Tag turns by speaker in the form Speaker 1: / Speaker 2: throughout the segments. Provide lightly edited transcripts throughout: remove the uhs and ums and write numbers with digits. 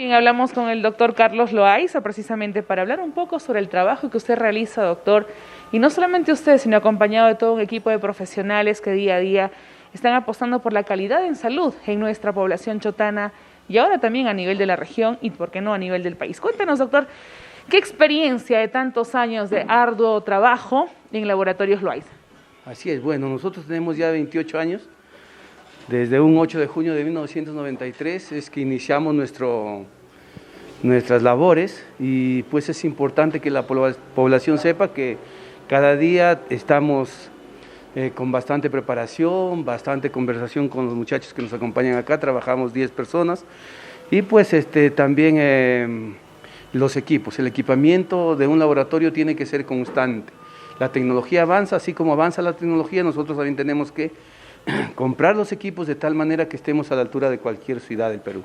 Speaker 1: Bien, hablamos con el doctor Carlos Loaiza precisamente para hablar un poco sobre el trabajo que usted realiza, doctor, y no solamente usted, sino acompañado de todo un equipo de profesionales que día a día están apostando por la calidad en salud en nuestra población chotana y ahora también a nivel de la región y, por qué no, a nivel del país. Cuéntenos, doctor, ¿qué experiencia de tantos años de arduo trabajo en Laboratorios Loaiza?
Speaker 2: Así es, bueno, nosotros tenemos ya 28 años. Desde un 8 de junio de 1993 es que iniciamos nuestras labores y pues es importante que la población sepa que cada día estamos con bastante preparación, bastante conversación con los muchachos que nos acompañan acá, trabajamos 10 personas y pues también los equipos, el equipamiento de un laboratorio tiene que ser constante. La tecnología avanza, así como avanza la tecnología, nosotros también tenemos que comprar los equipos de tal manera que estemos a la altura de cualquier ciudad del Perú.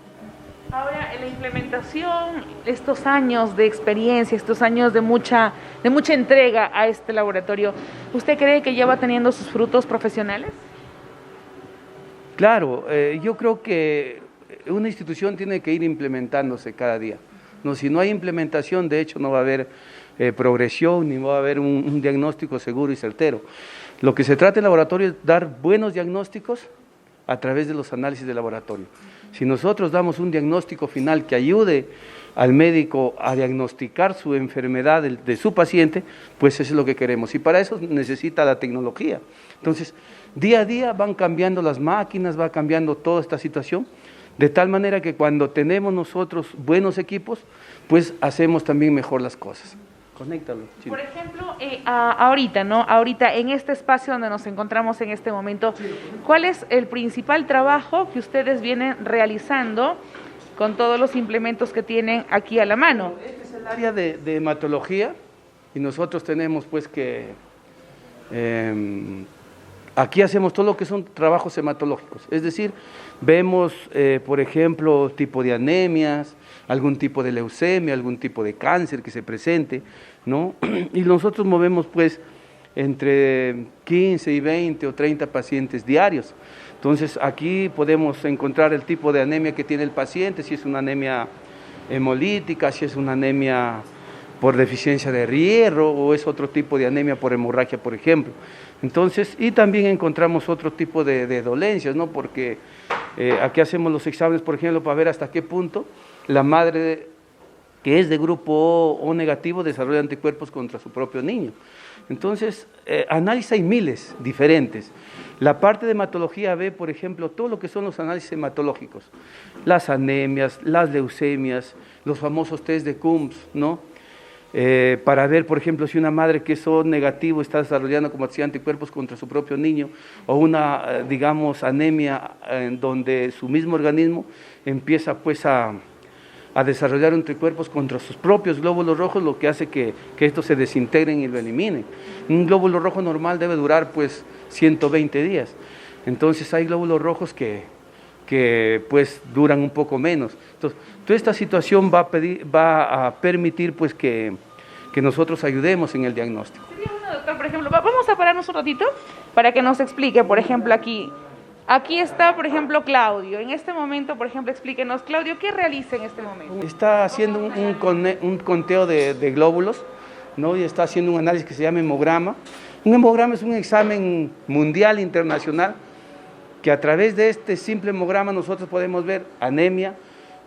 Speaker 1: Ahora, en la implementación, estos años de experiencia, estos años de mucha entrega a este laboratorio, ¿usted cree que ya va teniendo sus frutos profesionales?
Speaker 2: Claro, yo creo que una institución tiene que ir implementándose cada día. No, si no hay implementación, de hecho, no va a haber progresión, ni va a haber un diagnóstico seguro y certero. Lo que se trata en laboratorio es dar buenos diagnósticos a través de los análisis de laboratorio. Si nosotros damos un diagnóstico final que ayude al médico a diagnosticar su enfermedad de su paciente, pues eso es lo que queremos. Y para eso necesita la tecnología. Entonces, día a día van cambiando las máquinas, va cambiando toda esta situación, de tal manera que cuando tenemos nosotros buenos equipos, pues hacemos también mejor las cosas. Conéctalo, Chino.
Speaker 1: Por ejemplo, ahorita, ¿no? Ahorita, en este espacio donde nos encontramos en este momento, ¿cuál es el principal trabajo que ustedes vienen realizando con todos los implementos que tienen aquí a la mano?
Speaker 2: Este es el área de hematología y nosotros tenemos pues que aquí hacemos todo lo que son trabajos hematológicos, es decir, vemos, por ejemplo, tipo de anemias, algún tipo de leucemia, algún tipo de cáncer que se presente, ¿no? Y nosotros movemos pues entre 15 y 20 o 30 pacientes diarios. Entonces aquí podemos encontrar el tipo de anemia que tiene el paciente, si es una anemia hemolítica, si es una anemia por deficiencia de hierro o es otro tipo de anemia por hemorragia, por ejemplo. Entonces, y también encontramos otro tipo de dolencias, ¿no? Porque aquí hacemos los exámenes, por ejemplo, para ver hasta qué punto la madre que es de grupo O negativo desarrolla anticuerpos contra su propio niño. Entonces, análisis hay miles diferentes. La parte de hematología ve, por ejemplo, todo lo que son los análisis hematológicos, las anemias, las leucemias, los famosos test de Coombs, ¿no? Para ver, por ejemplo, si una madre que es O negativo está desarrollando como decía anticuerpos contra su propio niño o una, digamos, anemia en donde su mismo organismo empieza pues a desarrollar anticuerpos contra sus propios glóbulos rojos, lo que hace que estos se desintegren y lo eliminen. Un glóbulo rojo normal debe durar pues 120 días, entonces hay glóbulos rojos que pues duran un poco menos. Entonces, toda esta situación va a permitir pues que nosotros ayudemos en el diagnóstico.
Speaker 1: Sería bueno, doctor, por ejemplo, vamos a pararnos un ratito para que nos explique, por ejemplo, aquí está, por ejemplo, Claudio. En este momento, por ejemplo, explíquenos, Claudio, ¿qué realiza en este momento?
Speaker 2: Está haciendo un conteo de glóbulos, ¿no? Y está haciendo un análisis que se llama hemograma. Un hemograma es un examen mundial, internacional, que a través de este simple hemograma nosotros podemos ver anemia,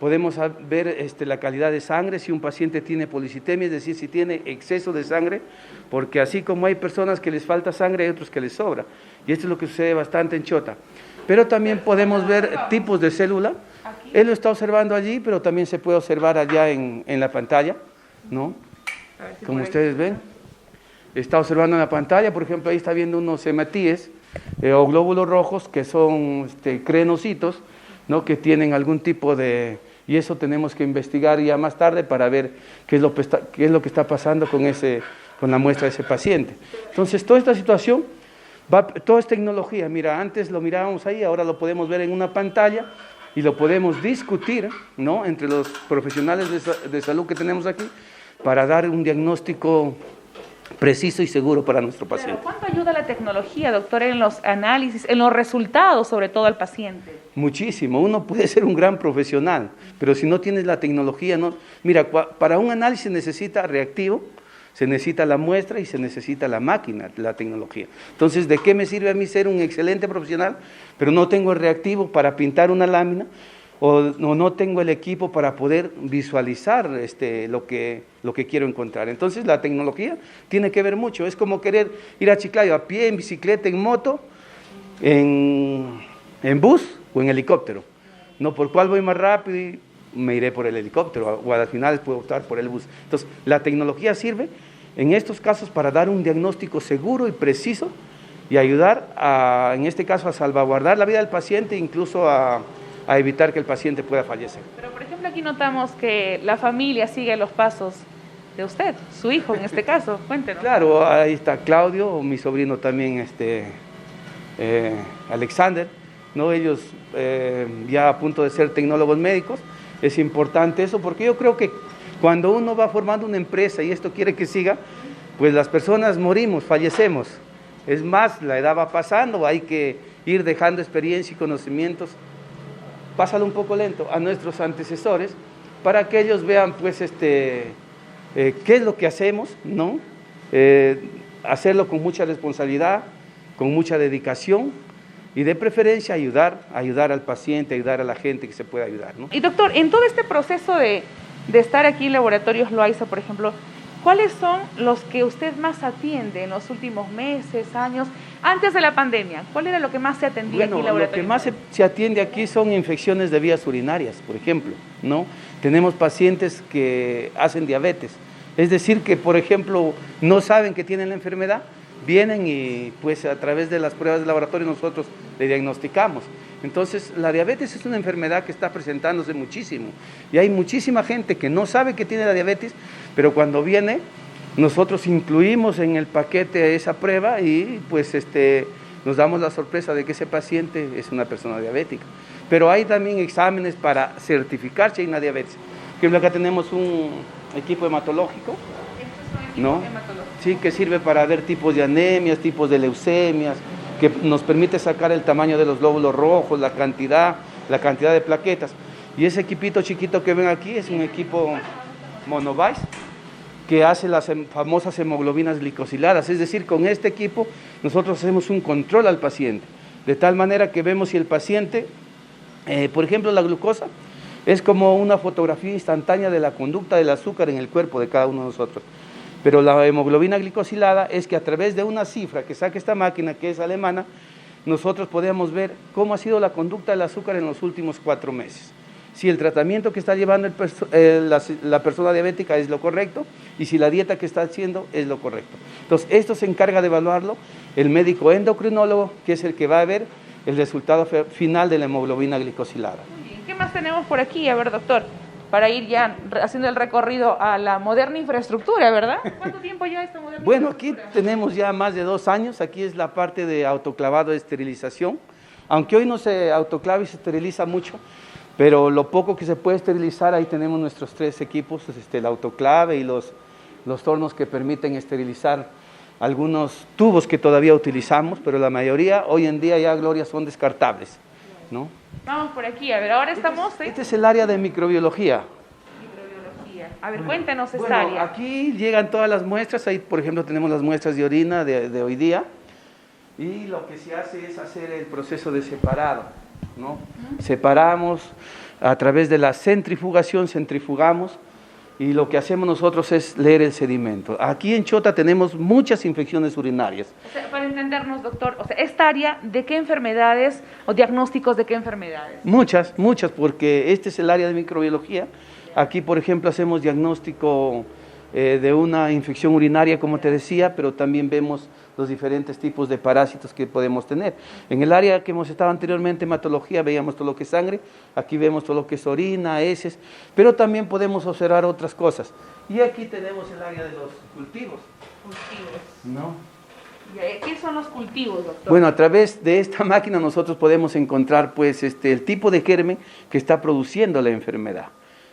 Speaker 2: podemos ver la calidad de sangre, si un paciente tiene policitemia, es decir, si tiene exceso de sangre, porque así como hay personas que les falta sangre, hay otros que les sobra, y esto es lo que sucede bastante en Chota. Pero también podemos ver tipos de célula, él lo está observando allí, pero también se puede observar allá en la pantalla, ¿no? Como ustedes ven, está observando en la pantalla, por ejemplo, ahí está viendo unos hematíes, o glóbulos rojos que son crenocitos, ¿no? Que tienen algún tipo de... Y eso tenemos que investigar ya más tarde para ver qué es lo que está pasando con la muestra de ese paciente. Entonces, toda esta situación, todo es tecnología. Mira, antes lo mirábamos ahí, ahora lo podemos ver en una pantalla y lo podemos discutir, ¿no? Entre los profesionales de salud que tenemos aquí para dar un diagnóstico preciso y seguro para nuestro paciente.
Speaker 1: ¿Cuánto ayuda la tecnología, doctor, en los análisis, en los resultados, sobre todo al paciente?
Speaker 2: Muchísimo, uno puede ser un gran profesional, pero si no tienes la tecnología, no. Mira, para un análisis se necesita reactivo, se necesita la muestra y se necesita la máquina, la tecnología. Entonces, ¿de qué me sirve a mí ser un excelente profesional, pero no tengo el reactivo para pintar una lámina o no tengo el equipo para poder visualizar lo que quiero encontrar? Entonces, la tecnología tiene que ver mucho. Es como querer ir a Chiclayo a pie, en bicicleta, en moto, en bus o en helicóptero. No, ¿por cuál voy más rápido? Y me iré por el helicóptero o al final puedo optar por el bus. Entonces, la tecnología sirve en estos casos para dar un diagnóstico seguro y preciso y ayudar, en este caso, a salvaguardar la vida del paciente e incluso a evitar que el paciente pueda fallecer.
Speaker 1: Pero, por ejemplo, aquí notamos que la familia sigue los pasos de usted, su hijo en este caso. Cuéntenos.
Speaker 2: Claro, ahí está Claudio, mi sobrino también, Alexander, ¿no? Ellos ya a punto de ser tecnólogos médicos. Es importante eso porque yo creo que cuando uno va formando una empresa y esto quiere que siga, pues las personas morimos, fallecemos. Es más, la edad va pasando, hay que ir dejando experiencia y conocimientos, pásalo un poco lento, a nuestros antecesores para que ellos vean pues qué es lo que hacemos, ¿no? Hacerlo con mucha responsabilidad, con mucha dedicación y de preferencia ayudar al paciente, ayudar a la gente que se pueda ayudar, ¿no?
Speaker 1: Y doctor, en todo este proceso de estar aquí en Laboratorios Loaiza, por ejemplo, ¿cuáles son los que usted más atiende en los últimos meses, años, antes de la pandemia? ¿Cuál era lo que más se atendía aquí en Laboratorios?
Speaker 2: Lo que más se atiende aquí son infecciones de vías urinarias, por ejemplo, ¿no? Tenemos pacientes que hacen diabetes, es decir, que por ejemplo no saben que tienen la enfermedad, vienen y pues a través de las pruebas de laboratorio nosotros le diagnosticamos. Entonces la diabetes es una enfermedad que está presentándose muchísimo y hay muchísima gente que no sabe que tiene la diabetes, pero cuando viene nosotros incluimos en el paquete esa prueba y pues nos damos la sorpresa de que ese paciente es una persona diabética. Pero hay también exámenes para certificar si hay una diabetes. Por ejemplo, acá tenemos un equipo hematológico, ¿no? Sí, que sirve para ver tipos de anemias, tipos de leucemias, que nos permite sacar el tamaño de los glóbulos rojos, la cantidad de plaquetas. Y ese equipito chiquito que ven aquí es un equipo Monovice que hace las famosas hemoglobinas glicosiladas. Es decir, con este equipo nosotros hacemos un control al paciente, de tal manera que vemos si el paciente, por ejemplo, la glucosa es como una fotografía instantánea de la conducta del azúcar en el cuerpo de cada uno de nosotros. Pero la hemoglobina glicosilada es que a través de una cifra que saca esta máquina, que es alemana, nosotros podemos ver cómo ha sido la conducta del azúcar en los últimos 4 meses. Si el tratamiento que está llevando la persona diabética es lo correcto y si la dieta que está haciendo es lo correcto. Entonces, esto se encarga de evaluarlo el médico endocrinólogo, que es el que va a ver el resultado final de la hemoglobina glicosilada.
Speaker 1: Muy bien. ¿Qué más tenemos por aquí? A ver, doctor, para ir ya haciendo el recorrido a la moderna infraestructura, ¿verdad? ¿Cuánto tiempo ya esta moderna infraestructura?
Speaker 2: Bueno, aquí tenemos ya más de 2 años, aquí es la parte de autoclavado de esterilización, aunque hoy no se autoclava y se esteriliza mucho, pero lo poco que se puede esterilizar, ahí tenemos nuestros 3 equipos, el autoclave y los tornos que permiten esterilizar algunos tubos que todavía utilizamos, pero la mayoría hoy en día ya, Gloria, son descartables, ¿no?
Speaker 1: Vamos por aquí, a ver, ahora estamos...
Speaker 2: Este es el área de microbiología.
Speaker 1: Microbiología. A ver, cuéntenos esta
Speaker 2: Bueno,
Speaker 1: área.
Speaker 2: aquí llegan todas las muestras, ahí por ejemplo tenemos las muestras de orina de hoy día, y lo que se hace es hacer el proceso de separado, ¿no? Separamos a través de la centrifugación, centrifugamos, y lo que hacemos nosotros es leer el sedimento. Aquí en Chota tenemos muchas infecciones urinarias.
Speaker 1: O sea, para entendernos, doctor, o sea, esta área, ¿de qué enfermedades o diagnósticos de qué enfermedades?
Speaker 2: Muchas, porque este es el área de microbiología. Aquí, por ejemplo, hacemos diagnóstico de una infección urinaria, como te decía, pero también vemos los diferentes tipos de parásitos que podemos tener. En el área que hemos estado anteriormente, hematología, veíamos todo lo que es sangre, aquí vemos todo lo que es orina, heces, pero también podemos observar otras cosas. Y aquí tenemos el área de los cultivos.
Speaker 1: Cultivos.
Speaker 2: ¿No?
Speaker 1: ¿Qué son los cultivos, doctor?
Speaker 2: Bueno, a través de esta máquina nosotros podemos encontrar pues el tipo de germen que está produciendo la enfermedad,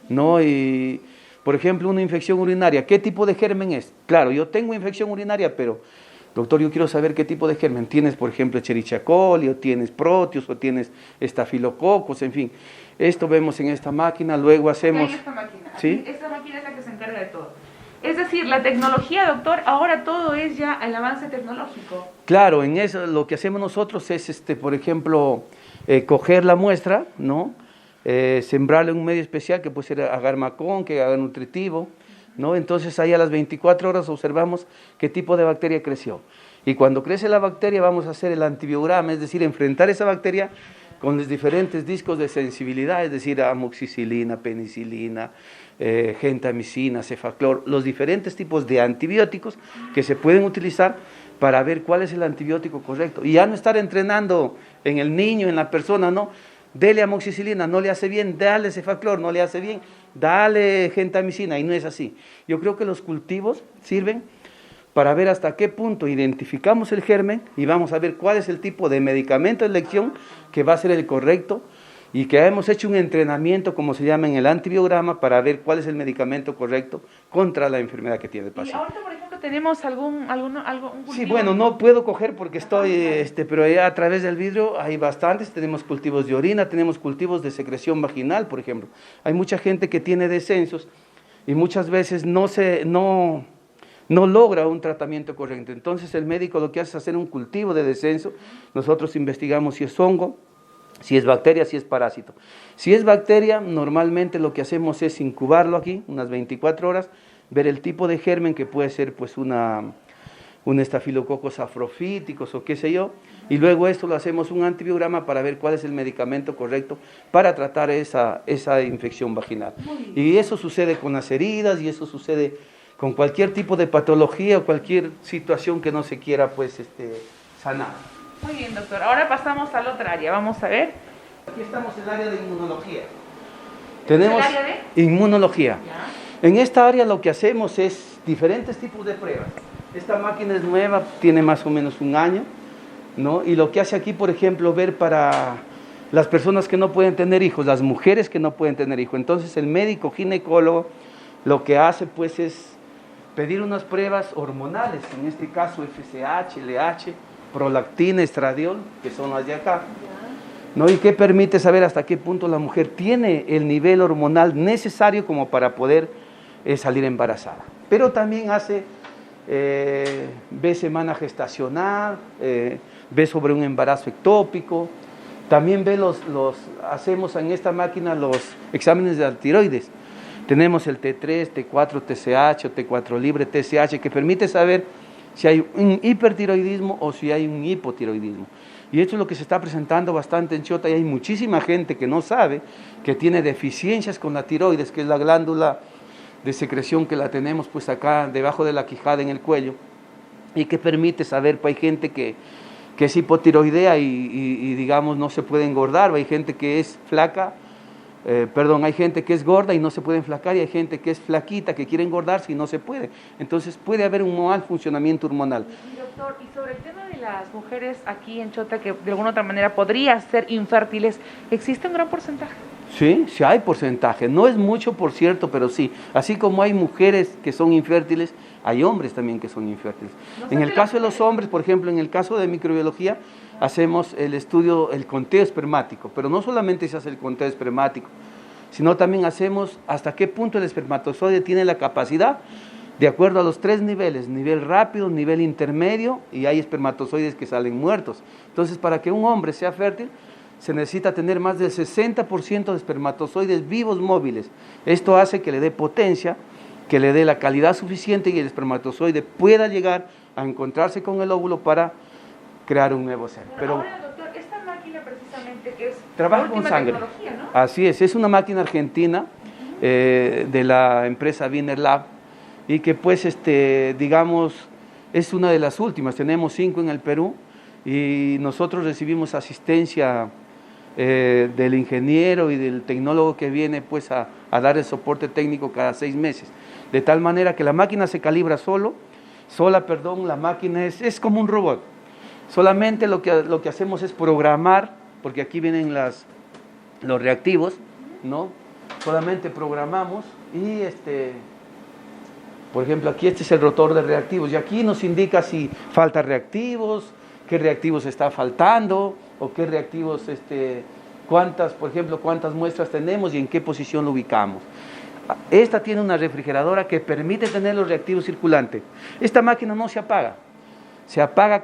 Speaker 2: ¿no? Y por ejemplo, una infección urinaria, ¿qué tipo de germen es? Claro, yo tengo infección urinaria, pero Doctor, yo quiero saber qué tipo de germen. ¿Tienes, por ejemplo, Escherichia coli, o tienes Proteus, o tienes estafilococos, en fin? Esto vemos en esta máquina, luego hacemos...
Speaker 1: En esta máquina.
Speaker 2: ¿Sí?
Speaker 1: Esta máquina es la que se encarga de todo. Es decir, la tecnología, doctor, ahora todo es ya el avance tecnológico.
Speaker 2: Claro, en eso lo que hacemos nosotros es, por ejemplo, coger la muestra, ¿no? Sembrarla en un medio especial que puede ser agar-macón, que agar nutritivo, ¿no? Entonces ahí a las 24 horas observamos qué tipo de bacteria creció. Y cuando crece la bacteria vamos a hacer el antibiograma, es decir, enfrentar esa bacteria con los diferentes discos de sensibilidad, es decir, amoxicilina, penicilina, gentamicina, cefaclor, los diferentes tipos de antibióticos que se pueden utilizar para ver cuál es el antibiótico correcto. Y ya no estar entrenando en el niño, en la persona, no. Dele amoxicilina, no le hace bien, dale cefaclor, no le hace bien, dale gentamicina, y no es así. Yo creo que los cultivos sirven para ver hasta qué punto identificamos el germen y vamos a ver cuál es el tipo de medicamento de elección que va a ser el correcto, y que hemos hecho un entrenamiento, como se llama, en el antibiograma para ver cuál es el medicamento correcto contra la enfermedad que tiene el paciente.
Speaker 1: Y ahorita, por ejemplo, tenemos un cultivo.
Speaker 2: Sí, bueno, no puedo coger porque estoy, pero ya a través del vidrio hay bastantes. Tenemos cultivos de orina, tenemos cultivos de secreción vaginal, por ejemplo. Hay mucha gente que tiene descensos y muchas veces no logra un tratamiento correcto. Entonces el médico lo que hace es hacer un cultivo de descenso. Nosotros investigamos si es hongo, si es bacteria, si es parásito. Si es bacteria, normalmente lo que hacemos es incubarlo aquí unas 24 horas, ver el tipo de germen, que puede ser pues un estafilococos afrofíticos o qué sé yo, y luego esto lo hacemos un antibiograma para ver cuál es el medicamento correcto para tratar esa infección vaginal. Y eso sucede con las heridas, y eso sucede con cualquier tipo de patología o cualquier situación que no se quiera pues sanar.
Speaker 1: Muy bien, doctor. Ahora pasamos a la otra área. Vamos a ver.
Speaker 2: Aquí estamos en el área de inmunología. Tenemos
Speaker 1: ¿El área de?
Speaker 2: Inmunología.
Speaker 1: Ya.
Speaker 2: En esta área lo que hacemos es diferentes tipos de pruebas. Esta máquina es nueva, tiene más o menos un año, ¿no? Y lo que hace aquí, por ejemplo, ver para las personas que no pueden tener hijos, las mujeres que no pueden tener hijos. Entonces el médico ginecólogo lo que hace pues es pedir unas pruebas hormonales, en este caso FSH, LH, prolactina, estradiol, que son las de acá, ¿no? Y que permite saber hasta qué punto la mujer tiene el nivel hormonal necesario como para poder salir embarazada. Pero también hace, ve semana gestacional, ve sobre un embarazo ectópico, también ve hacemos en esta máquina los exámenes de la tiroides. Tenemos el T3, T4, TSH, o T4 libre, TSH, que permite saber si hay un hipertiroidismo o si hay un hipotiroidismo. Y esto es lo que se está presentando bastante en Chota, y hay muchísima gente que no sabe que tiene deficiencias con la tiroides, que es la glándula de secreción que la tenemos pues acá debajo de la quijada en el cuello, y que permite saber, pues hay gente que es hipotiroidea y digamos no se puede engordar, hay gente que es flaca, hay gente que es gorda y no se puede enflacar, y hay gente que es flaquita, que quiere engordarse y no se puede. Entonces puede haber un mal funcionamiento hormonal.
Speaker 1: Y doctor, y sobre el tema de las mujeres aquí en Chota que de alguna otra manera podrían ser infértiles, ¿existe un gran porcentaje?
Speaker 2: Sí, sí hay porcentaje, no es mucho por cierto, pero sí. Así como hay mujeres que son infértiles, hay hombres también que son infértiles. En el caso de los hombres, por ejemplo, en el caso de microbiología, hacemos el estudio, el conteo espermático, pero no solamente se hace el conteo espermático, sino también hacemos hasta qué punto el espermatozoide tiene la capacidad, de acuerdo a los 3 niveles, nivel rápido, nivel intermedio, y hay espermatozoides que salen muertos. Entonces, para que un hombre sea fértil, se necesita tener más del 60% de espermatozoides vivos móviles. Esto hace que le dé potencia, que le dé la calidad suficiente, y el espermatozoide pueda llegar a encontrarse con el óvulo para crear un nuevo ser.
Speaker 1: Pero ahora, doctor, esta máquina precisamente que es
Speaker 2: trabaja con sangre, ¿no? Así es una máquina argentina de la empresa Wiener Lab, y que pues digamos es una de las últimas. Tenemos 5 en el Perú, y nosotros recibimos asistencia del ingeniero y del tecnólogo que viene pues a dar el soporte técnico cada 6 meses, de tal manera que la máquina se calibra la máquina es como un robot. Solamente lo que hacemos es programar, porque aquí vienen los reactivos, ¿no? Solamente programamos y Por ejemplo, aquí este es el rotor de reactivos y aquí nos indica si falta reactivos, qué reactivos está faltando o qué reactivos, por ejemplo, cuántas muestras tenemos y en qué posición lo ubicamos. Esta tiene una refrigeradora que permite tener los reactivos circulantes. Esta máquina no se apaga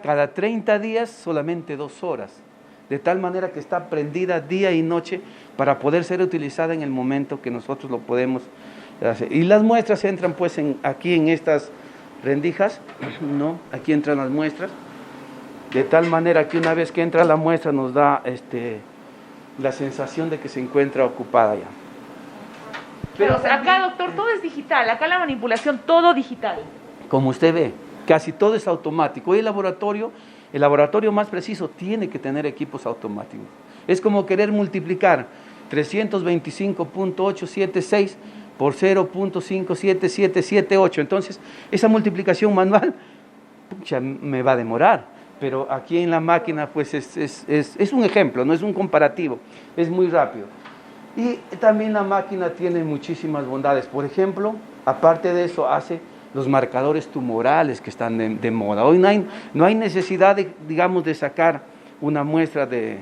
Speaker 2: cada 30 días solamente 2 horas, de tal manera que está prendida día y noche para poder ser utilizada en el momento que nosotros lo podemos hacer. Y las muestras entran pues aquí en estas rendijas, ¿no? Aquí entran las muestras, de tal manera que una vez que entra la muestra nos da la sensación de que se encuentra ocupada ya.
Speaker 1: Pero acá, doctor, todo es digital, acá la manipulación, todo digital.
Speaker 2: Como usted ve, casi todo es automático. Hoy el laboratorio más preciso tiene que tener equipos automáticos. Es como querer multiplicar 325.876 por 0.57778. Entonces, esa multiplicación manual pucha, me va a demorar. Pero aquí en la máquina pues es un ejemplo, no es un comparativo, es muy rápido. Y también la máquina tiene muchísimas bondades. Por ejemplo, aparte de eso, hace los marcadores tumorales que están de moda. Hoy no hay necesidad de sacar una muestra de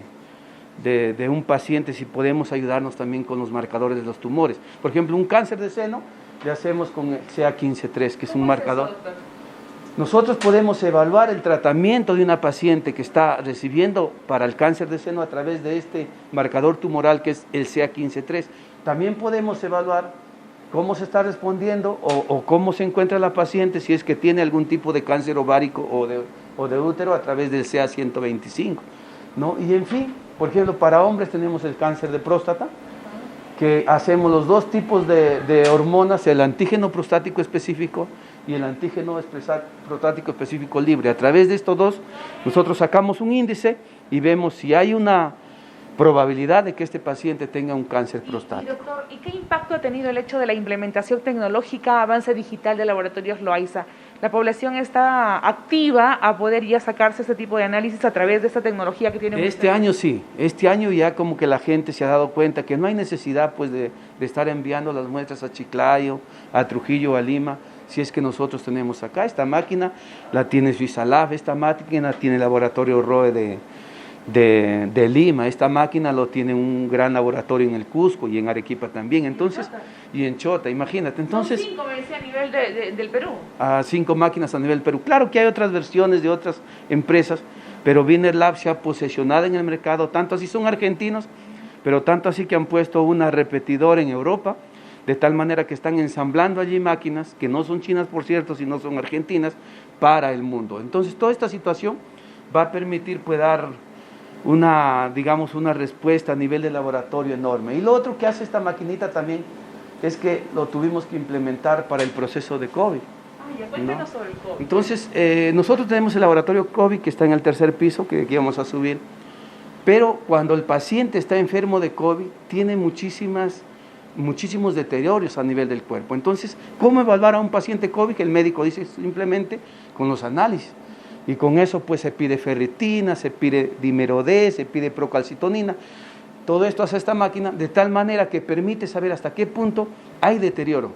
Speaker 2: un paciente si podemos ayudarnos también con los marcadores de los tumores. Por ejemplo, un cáncer de seno le hacemos con el CA15-3, que es un marcador. Nosotros podemos evaluar el tratamiento de una paciente que está recibiendo para el cáncer de seno a través de este marcador tumoral que es el CA15-3. También podemos evaluar cómo se está respondiendo o cómo se encuentra la paciente si es que tiene algún tipo de cáncer ovárico o de útero a través del CA125, ¿no? Y en fin, por ejemplo, para hombres tenemos el cáncer de próstata, que hacemos los 2 tipos de hormonas, el antígeno prostático específico y el antígeno prostático específico libre. A través de estos 2, nosotros sacamos un índice y vemos si hay una probabilidad de que este paciente tenga un cáncer prostático.
Speaker 1: Doctor, ¿y qué impacto ha tenido el hecho de la implementación tecnológica, avance digital de Laboratorios Loaiza? ¿La población está activa a poder ya sacarse este tipo de análisis a través de esta tecnología que tiene?
Speaker 2: Este año sí, este año ya como que la gente se ha dado cuenta que no hay necesidad pues de estar enviando las muestras a Chiclayo, a Trujillo, a Lima, si es que nosotros tenemos acá. Esta máquina la tiene Swisalab, esta máquina tiene el laboratorio ROE de Lima, esta máquina lo tiene un gran laboratorio en el Cusco y en Arequipa también, entonces, y en Chota, imagínate. Entonces,
Speaker 1: son 5, me decía, a nivel del Perú.
Speaker 2: 5 máquinas a nivel Perú. Claro que hay otras versiones de otras empresas, pero Wiener Lab se ha posicionado en el mercado, tanto así son argentinos, pero tanto así que han puesto una repetidora en Europa, de tal manera que están ensamblando allí máquinas, que no son chinas por cierto, sino son argentinas, para el mundo. Entonces toda esta situación va a permitir pues dar una respuesta a nivel de laboratorio enorme. Y lo otro que hace esta maquinita también es que lo tuvimos que implementar para el proceso de COVID.
Speaker 1: Cuéntanos sobre el COVID.
Speaker 2: Entonces, nosotros tenemos el laboratorio COVID que está en el 3er piso, que aquí vamos a subir, pero cuando el paciente está enfermo de COVID, tiene muchísimos deteriorios a nivel del cuerpo. Entonces, ¿cómo evaluar a un paciente COVID? Que el médico dice simplemente con los análisis. Y con eso pues se pide ferritina, se pide dímero D, se pide procalcitonina. Todo esto hace esta máquina de tal manera que permite saber hasta qué punto hay deterioro.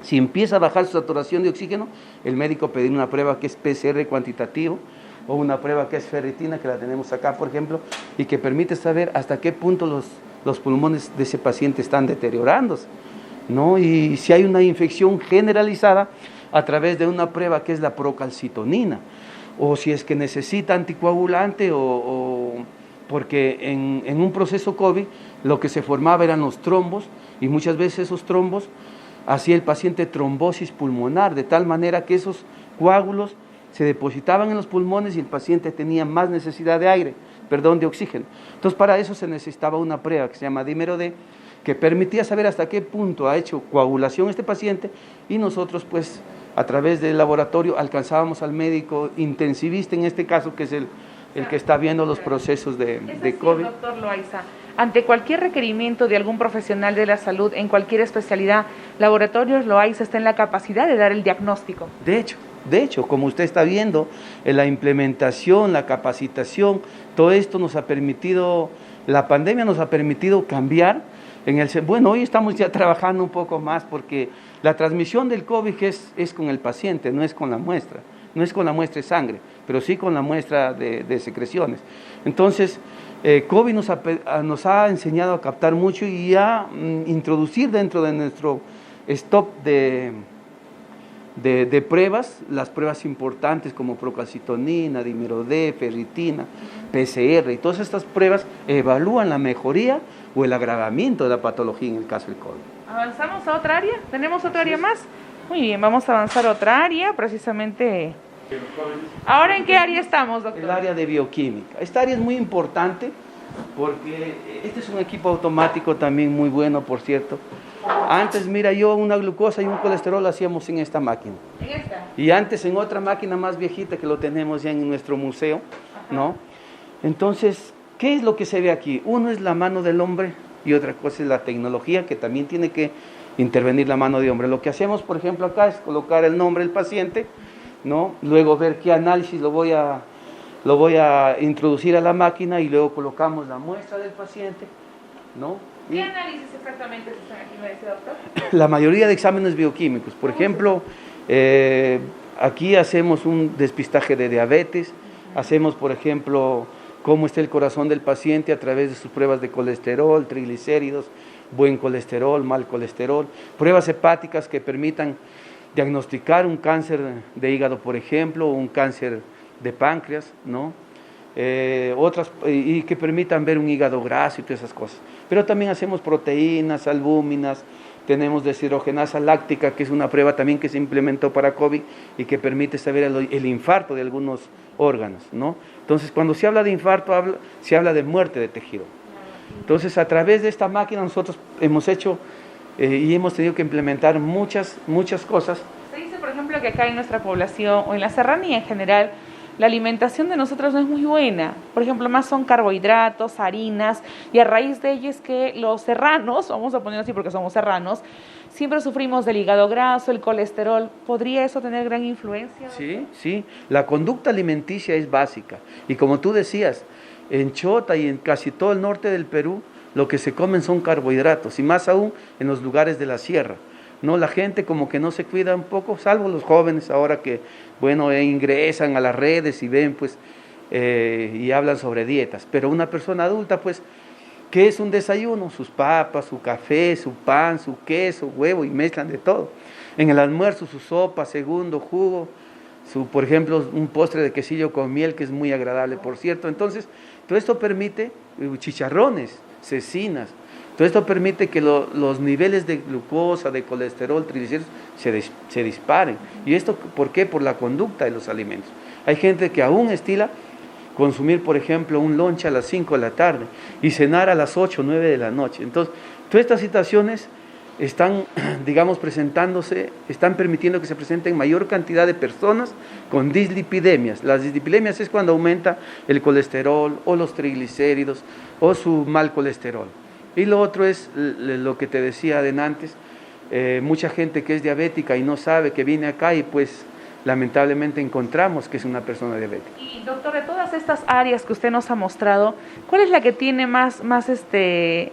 Speaker 2: Si empieza a bajar su saturación de oxígeno, el médico pedirá una prueba que es PCR cuantitativo o una prueba que es ferritina, que la tenemos acá por ejemplo, y que permite saber hasta qué punto los pulmones de ese paciente están deteriorándose, ¿no? Y si hay una infección generalizada a través de una prueba que es la procalcitonina, o si es que necesita anticoagulante o porque en un proceso COVID lo que se formaba eran los trombos y muchas veces esos trombos hacía el paciente trombosis pulmonar, de tal manera que esos coágulos se depositaban en los pulmones y el paciente tenía más necesidad de oxígeno. Entonces para eso se necesitaba una prueba que se llama dímero D, que permitía saber hasta qué punto ha hecho coagulación este paciente y nosotros pues a través del laboratorio alcanzábamos al médico intensivista en este caso, que es el que está viendo los procesos de COVID.
Speaker 1: Doctor Loaiza, ante cualquier requerimiento de algún profesional de la salud en cualquier especialidad, Laboratorios Loaiza está en la capacidad de dar el diagnóstico.
Speaker 2: De hecho, como usted está viendo, la implementación, la capacitación, todo esto nos ha permitido, la pandemia nos ha permitido cambiar Bueno, hoy estamos ya trabajando un poco más porque la transmisión del COVID es con el paciente, no es con la muestra. No es con la muestra de sangre, pero sí con la muestra de secreciones. Entonces, COVID nos ha enseñado a captar mucho y a introducir dentro de nuestro stock de pruebas, las pruebas importantes como procalcitonina, dímero D, ferritina, PCR, y todas estas pruebas evalúan la mejoría o el agravamiento de la patología en el caso del COVID.
Speaker 1: ¿Avanzamos a otra área? ¿Tenemos otra área más? Muy bien, vamos a avanzar a otra área, precisamente. ¿Ahora en qué área estamos, doctor?
Speaker 2: El área de bioquímica. Esta área es muy importante porque este es un equipo automático también muy bueno, por cierto. Antes, mira, una glucosa y un colesterol hacíamos en esta máquina.
Speaker 1: ¿En esta?
Speaker 2: Y antes en otra máquina más viejita que lo tenemos ya en nuestro museo, ¿no? Entonces, ¿qué es lo que se ve aquí? Uno es la mano del hombre y otra cosa es la tecnología, que también tiene que intervenir la mano de hombre. Lo que hacemos, por ejemplo, acá es colocar el nombre del paciente, ¿no? Luego ver qué análisis lo voy a introducir a la máquina y luego colocamos la muestra del paciente, ¿no?
Speaker 1: ¿Qué análisis exactamente se están aquí, me dice, doctor?
Speaker 2: La mayoría de exámenes bioquímicos. Por ejemplo, aquí hacemos un despistaje de diabetes, hacemos, por ejemplo, cómo está el corazón del paciente a través de sus pruebas de colesterol, triglicéridos, buen colesterol, mal colesterol, pruebas hepáticas que permitan diagnosticar un cáncer de hígado, por ejemplo, o un cáncer de páncreas, ¿no? Otras, y que permitan ver un hígado graso y todas esas cosas. Pero también hacemos proteínas, albúminas, tenemos deshidrogenasa láctica, que es una prueba también que se implementó para COVID y que permite saber el infarto de algunos órganos, ¿no? Entonces, cuando se habla de infarto, se habla de muerte de tejido. Entonces, a través de esta máquina nosotros hemos hecho y hemos tenido que implementar muchas cosas.
Speaker 1: Se dice, por ejemplo, que acá en nuestra población o en la serranía en general, la alimentación de nosotros no es muy buena. Por ejemplo, más son carbohidratos, harinas, y a raíz de ello es que los serranos, vamos a ponerlo así porque somos serranos, siempre sufrimos del hígado graso, el colesterol. ¿Podría eso tener gran influencia?
Speaker 2: Sí, sí. La conducta alimenticia es básica. Y como tú decías, en Chota y en casi todo el norte del Perú, lo que se comen son carbohidratos, y más aún en los lugares de la sierra. No, la gente como que no se cuida un poco, salvo los jóvenes ahora que, bueno, ingresan a las redes y ven, pues, y hablan sobre dietas. Pero una persona adulta, pues, ¿qué es un desayuno? Sus papas, su café, su pan, su queso, huevo, y mezclan de todo. En el almuerzo, su sopa, segundo, jugo, por ejemplo, un postre de quesillo con miel, que es muy agradable, por cierto. Entonces, todo esto permite chicharrones, cecinas. Todo esto permite que los niveles de glucosa, de colesterol, triglicéridos se disparen. ¿Y esto por qué? Por la conducta de los alimentos. Hay gente que aún estila consumir, por ejemplo, un lunch a las 5 de la tarde y cenar a las 8 o 9 de la noche. Entonces, todas estas situaciones están, digamos, están permitiendo que se presenten mayor cantidad de personas con dislipidemias. Las dislipidemias es cuando aumenta el colesterol o los triglicéridos o su mal colesterol. Y lo otro es lo que te decía de antes, mucha gente que es diabética y no sabe, que viene acá y pues lamentablemente encontramos que es una persona diabética.
Speaker 1: Y doctor, de todas estas áreas que usted nos ha mostrado, ¿cuál es la que tiene más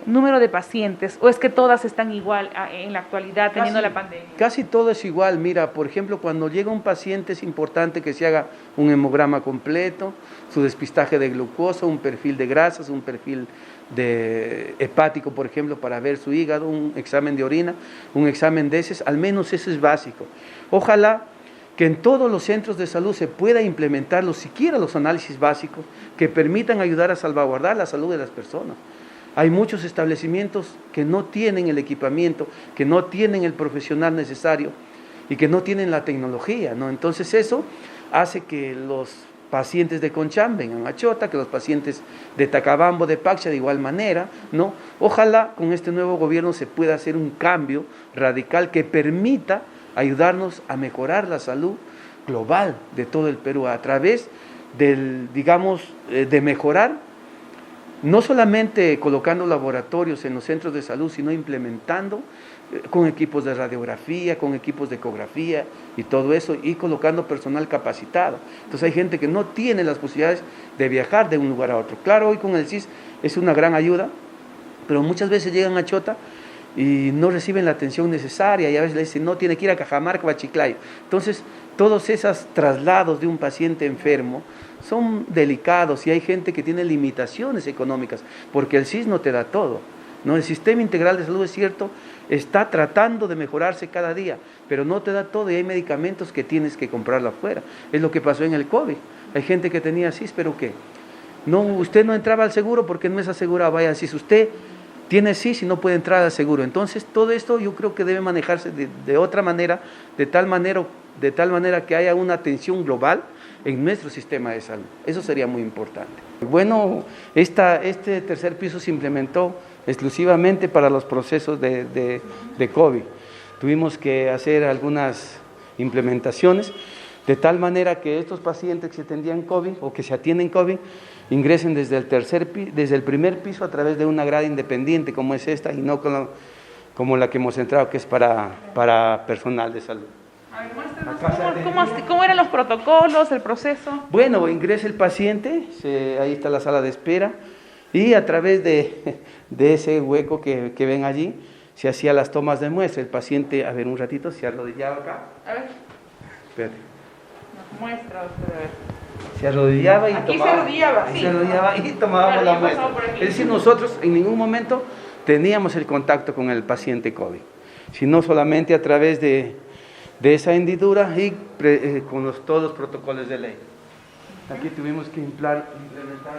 Speaker 1: número de pacientes? ¿O es que todas están igual en la actualidad teniendo la pandemia?
Speaker 2: Casi todo es igual. Mira, por ejemplo, cuando llega un paciente es importante que se haga un hemograma completo, su despistaje de glucosa, un perfil de grasas, un perfil de hepático, por ejemplo, para ver su hígado, un examen de orina, un examen de heces, al menos eso es básico. Ojalá que en todos los centros de salud se pueda implementar siquiera los análisis básicos que permitan ayudar a salvaguardar la salud de las personas. Hay muchos establecimientos que no tienen el equipamiento, que no tienen el profesional necesario y que no tienen la tecnología, ¿no? Entonces eso hace que los pacientes de Conchán vengan a Chota, que los pacientes de Tacabambo, de Pacha, de igual manera, ¿no? Ojalá con este nuevo gobierno se pueda hacer un cambio radical que permita ayudarnos a mejorar la salud global de todo el Perú a través de mejorar, no solamente colocando laboratorios en los centros de salud, sino implementando con equipos de radiografía, con equipos de ecografía y todo eso, y colocando personal capacitado. Entonces hay gente que no tiene las posibilidades de viajar de un lugar a otro. Claro, hoy con el CIS es una gran ayuda, pero muchas veces llegan a Chota y no reciben la atención necesaria, y a veces le dicen, no, tiene que ir a Cajamarca o a Chiclayo. Entonces, todos esos traslados de un paciente enfermo son delicados, y hay gente que tiene limitaciones económicas, porque el SIS no te da todo, ¿no? El Sistema Integral de Salud, es cierto, está tratando de mejorarse cada día, pero no te da todo, y hay medicamentos que tienes que comprarlo afuera. Es lo que pasó en el COVID. Hay gente que tenía SIS, pero ¿qué? No, usted no entraba al seguro porque no es asegurado. Vaya, SIS, usted tiene SIS y no puede entrar al seguro. Entonces, todo esto yo creo que debe manejarse de otra manera, de tal manera que haya una atención global en nuestro sistema de salud. Eso sería muy importante. Bueno, este tercer piso se implementó exclusivamente para los procesos de COVID. Tuvimos que hacer algunas implementaciones de tal manera que estos pacientes que se atendían COVID o que se atienden COVID ingresen desde el primer piso a través de una grada independiente como es esta, y no como la que hemos entrado, que es para personal de salud.
Speaker 1: A ver, muéstranos cómo eran los protocolos, el proceso.
Speaker 2: Bueno, ingresa el paciente, ahí está la sala de espera, y a través de ese hueco que ven allí, se hacían las tomas de muestra. El paciente, a ver, un ratito, se arrodillaba acá.
Speaker 1: A ver.
Speaker 2: Espérate.
Speaker 1: Nos muestra usted, a ver.
Speaker 2: Se arrodillaba y
Speaker 1: aquí
Speaker 2: tomaba.
Speaker 1: Se arrodillaba, sí.
Speaker 2: Se arrodillaba y tomábamos la muestra. Es decir, nosotros en ningún momento teníamos el contacto con el paciente COVID, sino solamente a través de esa hendidura y con todos los protocolos de ley. Aquí tuvimos que implementar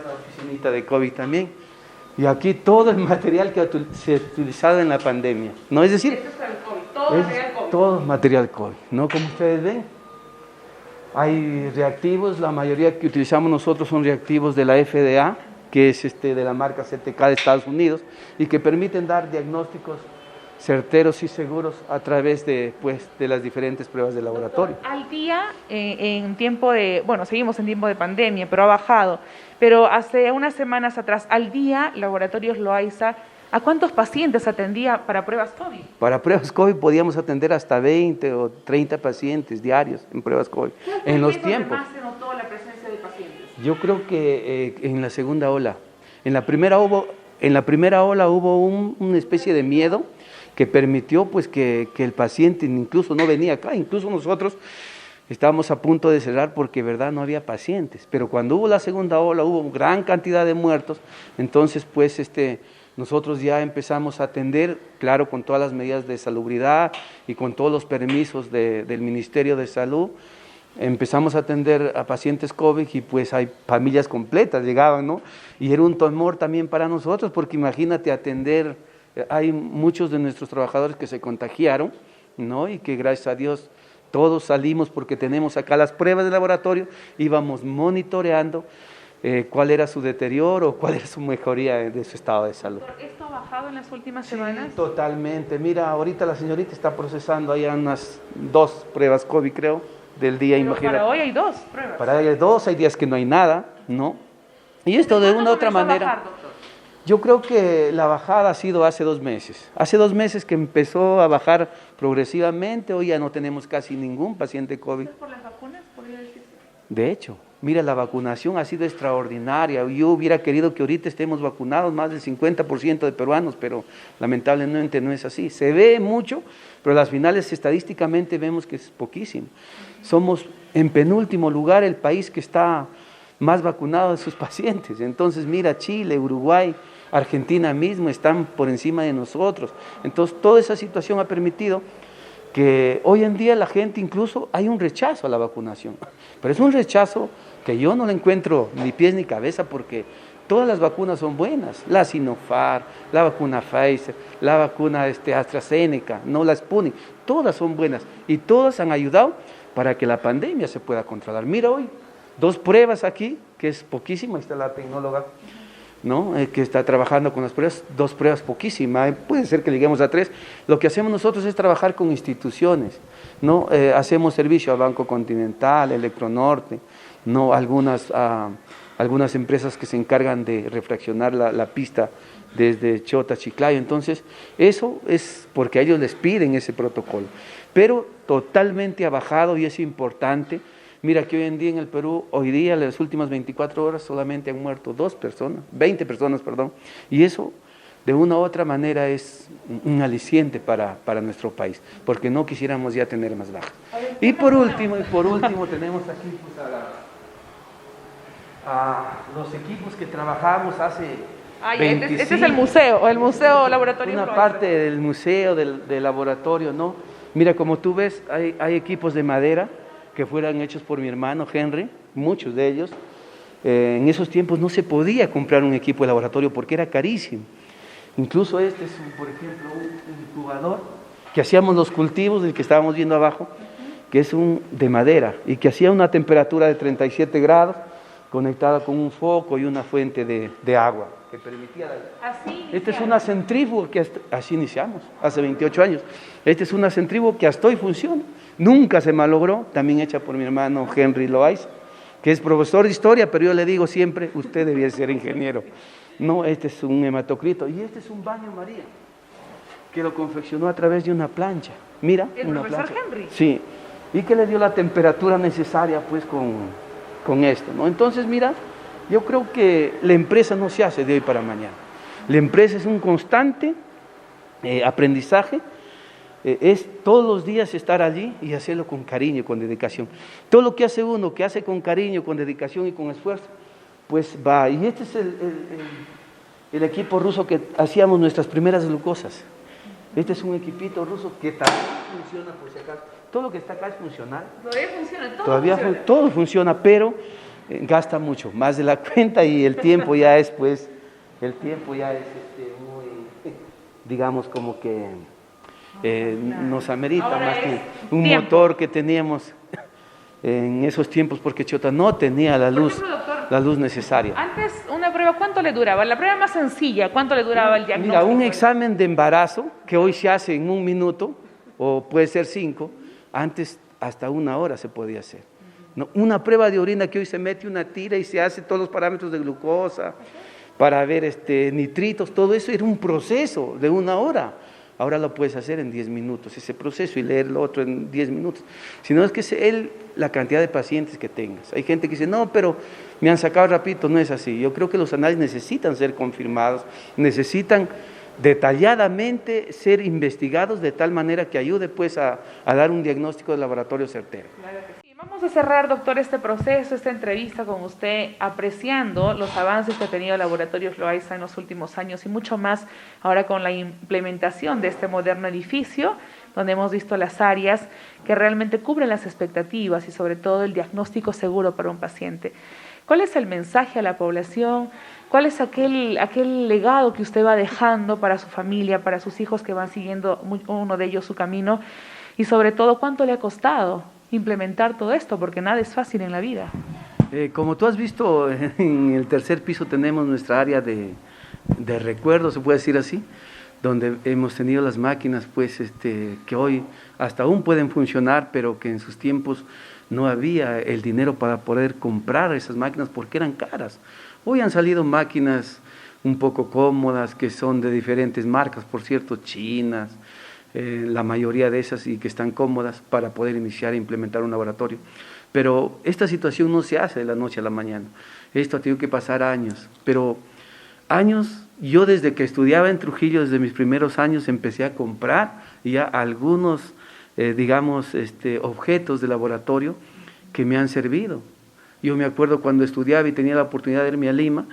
Speaker 2: la oficinita de COVID también. Y aquí todo el material que se ha utilizado en la pandemia, ¿no? Es decir,
Speaker 1: esto es el COVID, todo material COVID.
Speaker 2: Todo material COVID, ¿no? Como ustedes ven, hay reactivos, la mayoría que utilizamos nosotros son reactivos de la FDA, que es de la marca CTK de Estados Unidos, y que permiten dar diagnósticos certeros y seguros a través de las diferentes pruebas de laboratorio.
Speaker 1: Doctor, al día, seguimos en tiempo de pandemia, pero ha bajado, pero hace unas semanas atrás, al día, Laboratorios Loaiza, ¿a cuántos pacientes atendía para pruebas COVID?
Speaker 2: Para pruebas COVID podíamos atender hasta 20 o 30 pacientes diarios en pruebas COVID, en los tiempos.
Speaker 1: ¿Más se notó la presencia de pacientes?
Speaker 2: Yo creo que en la segunda ola. En la primera ola hubo una especie de miedo que permitió pues que el paciente incluso no venía acá, incluso nosotros estábamos a punto de cerrar porque verdad no había pacientes, pero cuando hubo la segunda ola hubo gran cantidad de muertos, entonces pues nosotros ya empezamos a atender, claro, con todas las medidas de salubridad y con todos los permisos del Ministerio de Salud. Empezamos a atender a pacientes COVID y pues hay familias completas llegaban, ¿no? Y era un temor también para nosotros, porque imagínate atender, hay muchos de nuestros trabajadores que se contagiaron, ¿no? Y que gracias a Dios todos salimos porque tenemos acá las pruebas de laboratorio, íbamos monitoreando cuál era su deterioro, cuál era su mejoría de su estado de salud.
Speaker 1: Doctor, ¿esto ha bajado en las últimas semanas?
Speaker 2: Sí, totalmente. Mira, ahorita la señorita está procesando ahí unas 2 pruebas COVID, creo, del día,
Speaker 1: pero
Speaker 2: imagínate.
Speaker 1: Para hoy hay 2 pruebas.
Speaker 2: Para hoy hay 2, hay días que no hay nada, ¿no? Y esto de una u otra manera.
Speaker 1: Bajar, doctor?
Speaker 2: Yo creo que la bajada ha sido hace 2 meses. Hace 2 meses que empezó a bajar progresivamente, hoy ya no tenemos casi ningún paciente COVID.
Speaker 1: ¿Es por las vacunas, podría decirse?
Speaker 2: De hecho, mira, la vacunación ha sido extraordinaria. Yo hubiera querido que ahorita estemos vacunados más del 50% de peruanos, pero lamentablemente no es así. Se ve mucho, pero las finales estadísticamente vemos que es poquísimo. Somos en penúltimo lugar el país que está más vacunado de sus pacientes. Entonces, mira, Chile, Uruguay, Argentina mismo están por encima de nosotros. Entonces, toda esa situación ha permitido que hoy en día la gente incluso hay un rechazo a la vacunación. Pero es un rechazo que yo no le encuentro ni pies ni cabeza, porque todas las vacunas son buenas. La Sinopharm, la vacuna Pfizer, la vacuna AstraZeneca, no la Sputnik, todas son buenas y todas han ayudado para que la pandemia se pueda controlar. Mira hoy, 2 pruebas aquí, que es poquísimo, ahí está la tecnóloga, ¿no? Que está trabajando con las pruebas, 2 pruebas poquísimas, puede ser que lleguemos a 3. Lo que hacemos nosotros es trabajar con instituciones, ¿no? Hacemos servicio a Banco Continental, Electronorte, ¿no? Algunas empresas que se encargan de refraccionar la pista desde Chota, Chiclayo. Entonces, eso es porque a ellos les piden ese protocolo, pero totalmente ha bajado y es importante. Mira que hoy en día en el Perú, hoy día, en las últimas 24 horas, solamente han muerto 20 personas, y eso de una u otra manera es un aliciente para nuestro país, porque no quisiéramos ya tener más bajas. Y por último tenemos aquí pues, a los equipos que trabajamos hace 25,
Speaker 1: este es el museo laboratorio.
Speaker 2: una parte del museo, del laboratorio, ¿no? Mira, como tú ves, hay equipos de madera que fueron hechos por mi hermano Henry, muchos de ellos. En esos tiempos no se podía comprar un equipo de laboratorio porque era carísimo. Incluso este es, por ejemplo, un incubador que hacíamos los cultivos, el que estábamos viendo abajo, que es de madera y que hacía una temperatura de 37 grados, conectada con un foco y una fuente de agua que permitía. Esta es una centrífuga que así iniciamos, hace 28 años. Esta es una centrífuga que hasta hoy funciona. Nunca se malogró, también hecha por mi hermano Henry Loaiza, que es profesor de historia, pero yo le digo siempre, usted debía ser ingeniero. No, este es un hematocrito y este es un baño María, que lo confeccionó a través de una plancha. Mira,
Speaker 1: una plancha. Henry.
Speaker 2: Sí, y que le dio la temperatura necesaria pues con esto, ¿no? Entonces, mira, yo creo que la empresa no se hace de hoy para mañana. La empresa es un constante aprendizaje, es todos los días estar allí y hacerlo con cariño y con dedicación. Todo lo que hace uno, que hace con cariño, con dedicación y con esfuerzo, pues va. Y este es el equipo ruso que hacíamos nuestras primeras glucosas. Este es un equipito ruso que también funciona, por si acaso. Todo lo que está acá es funcional.
Speaker 1: Todavía funciona,
Speaker 2: todo funciona, pero gasta mucho, más de la cuenta, y el tiempo ya es, pues, muy, digamos, como que nos amerita más que un motor que teníamos en esos tiempos, porque Chota no tenía la luz necesaria.
Speaker 1: Antes, una prueba, ¿cuánto le duraba? La prueba más sencilla, ¿cuánto le duraba el diagnóstico?
Speaker 2: Mira, un examen de embarazo, que hoy se hace en 1 minuto, o puede ser 5, antes hasta 1 hora se podía hacer. ¿No? Una prueba de orina que hoy se mete una tira y se hace todos los parámetros de glucosa, para ver nitritos, todo eso era un proceso de 1 hora. Ahora lo puedes hacer en 10 minutos, ese proceso, y leer lo otro en 10 minutos. Si no, es que es la cantidad de pacientes que tengas. Hay gente que dice, no, pero me han sacado rapidito. No es así. Yo creo que los análisis necesitan ser confirmados, necesitan detalladamente ser investigados de tal manera que ayude pues a dar un diagnóstico de laboratorio certero.
Speaker 1: Claro que sí. Vamos a cerrar, doctor, este proceso, esta entrevista con usted, apreciando los avances que ha tenido Laboratorios Loaiza en los últimos años y mucho más ahora con la implementación de este moderno edificio, donde hemos visto las áreas que realmente cubren las expectativas y sobre todo el diagnóstico seguro para un paciente. ¿Cuál es el mensaje a la población? ¿Cuál es aquel legado que usted va dejando para su familia, para sus hijos que van siguiendo uno de ellos su camino? Y sobre todo, ¿cuánto le ha costado implementar todo esto? Porque nada es fácil en la vida.
Speaker 2: Como tú has visto, en el 3er piso tenemos nuestra área de recuerdo, se puede decir así, donde hemos tenido las máquinas pues, que hoy hasta aún pueden funcionar, pero que en sus tiempos no había el dinero para poder comprar esas máquinas porque eran caras. Hoy han salido máquinas un poco cómodas, que son de diferentes marcas, por cierto, chinas, la mayoría de esas, y que están cómodas para poder iniciar e implementar un laboratorio. Pero esta situación no se hace de la noche a la mañana. Esto ha tenido que pasar años, pero años. Yo desde que estudiaba en Trujillo, desde mis primeros años, empecé a comprar ya algunos, objetos de laboratorio que me han servido. Yo me acuerdo cuando estudiaba y tenía la oportunidad de irme a Lima,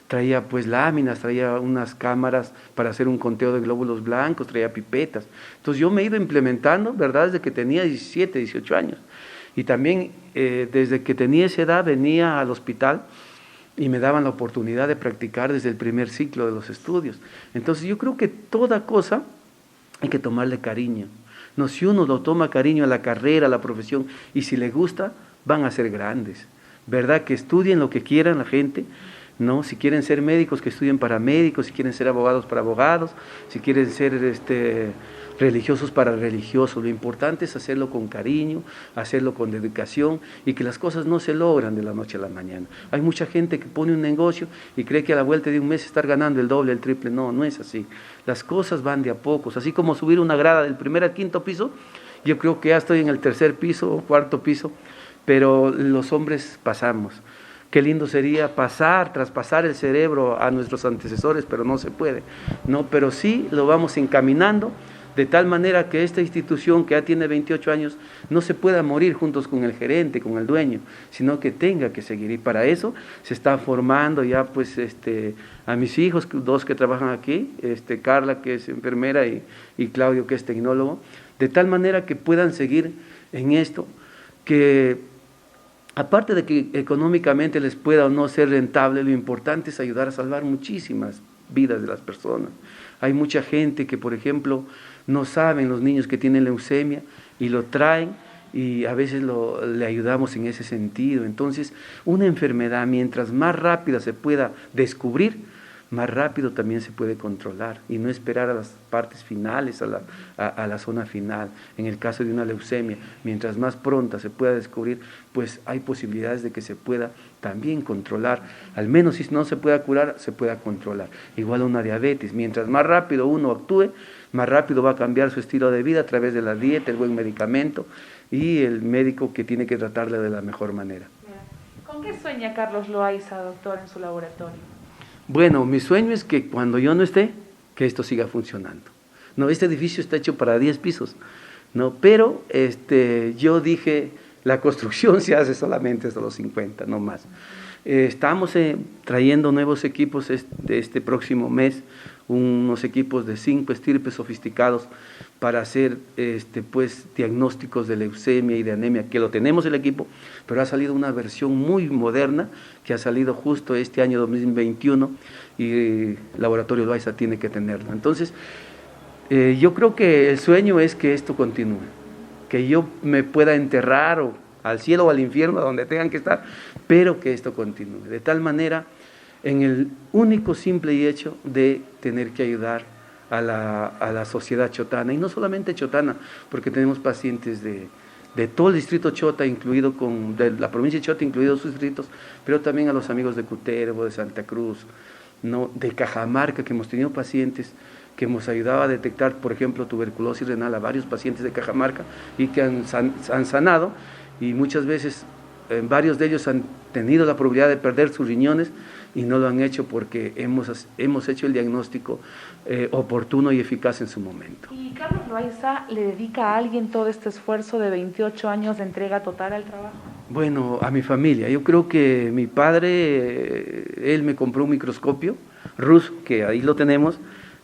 Speaker 2: traía pues láminas, traía unas cámaras para hacer un conteo de glóbulos blancos, traía pipetas. Entonces yo me he ido implementando, ¿verdad?, desde que tenía 17, 18 años. Y también desde que tenía esa edad venía al hospital y me daban la oportunidad de practicar desde el primer ciclo de los estudios. Entonces yo creo que toda cosa hay que tomarle cariño. No, si uno lo toma cariño a la carrera, a la profesión, y si le gusta, van a ser grandes. ¿Verdad? Que estudien lo que quieran la gente, ¿no? Si quieren ser médicos, que estudien para médicos; si quieren ser abogados, para abogados; si quieren ser religiosos, para religiosos. Lo importante es hacerlo con cariño, hacerlo con dedicación, y que las cosas no se logran de la noche a la mañana. Hay mucha gente que pone un negocio y cree que a la vuelta de un mes estar ganando el doble, el triple. No, no es así. Las cosas van de a pocos. Así como subir una grada del 1er al 5.º piso, yo creo que ya estoy en el 3er piso o 4.º piso, pero los hombres pasamos. qué lindo sería traspasar el cerebro a nuestros antecesores, pero no se puede, ¿no? Pero sí lo vamos encaminando de tal manera que esta institución que ya tiene 28 años no se pueda morir juntos con el gerente, con el dueño, sino que tenga que seguir. Y para eso se está formando ya pues a mis hijos, dos que trabajan aquí, Carla que es enfermera y Claudio que es tecnólogo, de tal manera que puedan seguir en esto, que aparte de que económicamente les pueda o no ser rentable, lo importante es ayudar a salvar muchísimas vidas de las personas. Hay mucha gente que, por ejemplo, no saben los niños que tienen leucemia y lo traen y a veces le ayudamos en ese sentido. Entonces, una enfermedad, mientras más rápida se pueda descubrir, más rápido también se puede controlar y no esperar a las partes finales, a la zona final. En el caso de una leucemia, mientras más pronta se pueda descubrir, pues hay posibilidades de que se pueda también controlar, al menos si no se pueda curar, se pueda controlar. Igual una diabetes, mientras más rápido uno actúe, más rápido va a cambiar su estilo de vida a través de la dieta, el buen medicamento y el médico que tiene que tratarle de la mejor manera.
Speaker 1: ¿Con qué sueña Carlos Loaiza, doctor, en su laboratorio?
Speaker 2: Bueno, mi sueño es que cuando yo no esté, que esto siga funcionando. No, este edificio está hecho para 10 pisos, ¿no? Pero yo dije, la construcción se hace solamente hasta los 50, no más. Estamos trayendo nuevos equipos este próximo mes, unos equipos de 5 estirpes sofisticados para hacer pues diagnósticos de leucemia y de anemia, que lo tenemos el equipo, pero ha salido una versión muy moderna que ha salido justo este año 2021 y Laboratorio Loaiza tiene que tenerlo. Entonces, yo creo que el sueño es que esto continúe, que yo me pueda enterrar o al cielo o al infierno, a donde tengan que estar, pero que esto continúe, de tal manera en el único simple y hecho de tener que ayudar a la sociedad chotana, y no solamente chotana, porque tenemos pacientes de todo el distrito Chota, de la provincia de Chota, incluidos sus distritos, pero también a los amigos de Cutervo, de Santa Cruz, ¿no? De Cajamarca, que hemos tenido pacientes que hemos ayudado a detectar, por ejemplo, tuberculosis renal a varios pacientes de Cajamarca y que han sanado, y muchas veces varios de ellos han tenido la probabilidad de perder sus riñones y no lo han hecho porque hemos hecho el diagnóstico oportuno y eficaz en su momento.
Speaker 1: ¿Y Carlos Loaiza le dedica a alguien todo este esfuerzo de 28 años de entrega total al trabajo?
Speaker 2: Bueno, a mi familia. Yo creo que mi padre, él me compró un microscopio ruso, que ahí lo tenemos,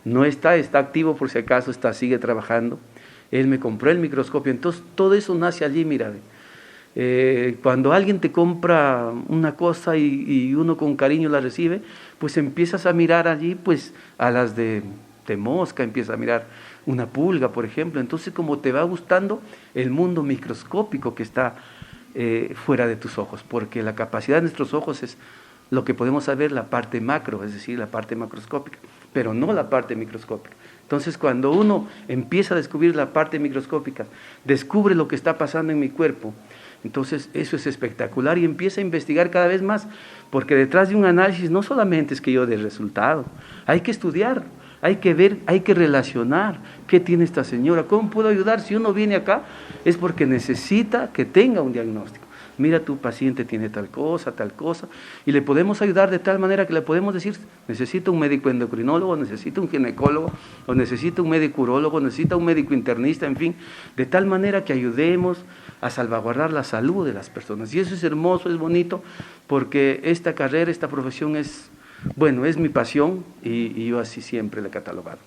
Speaker 2: no está activo por si acaso, sigue trabajando. Él me compró el microscopio, entonces todo eso nace allí, mira. Cuando alguien te compra una cosa y uno con cariño la recibe, pues empiezas a mirar allí pues a las de mosca, empiezas a mirar una pulga, por ejemplo. Entonces, como te va gustando el mundo microscópico que está fuera de tus ojos, porque la capacidad de nuestros ojos es lo que podemos saber, la parte macro, es decir, la parte macroscópica, pero no la parte microscópica. Entonces, cuando uno empieza a descubrir la parte microscópica, descubre lo que está pasando en mi cuerpo, entonces eso es espectacular y empieza a investigar cada vez más, porque detrás de un análisis no solamente es que yo dé el resultado, hay que estudiar, hay que ver, hay que relacionar qué tiene esta señora, cómo puedo ayudar. Si uno viene acá es porque necesita que tenga un diagnóstico. Mira, tu paciente tiene tal cosa, y le podemos ayudar de tal manera que le podemos decir, necesita un médico endocrinólogo, necesita un ginecólogo, o necesita un médico urólogo, necesita un médico internista, en fin, de tal manera que ayudemos a salvaguardar la salud de las personas. Y eso es hermoso, es bonito, porque esta carrera, esta profesión es mi pasión, y yo así siempre la he catalogado.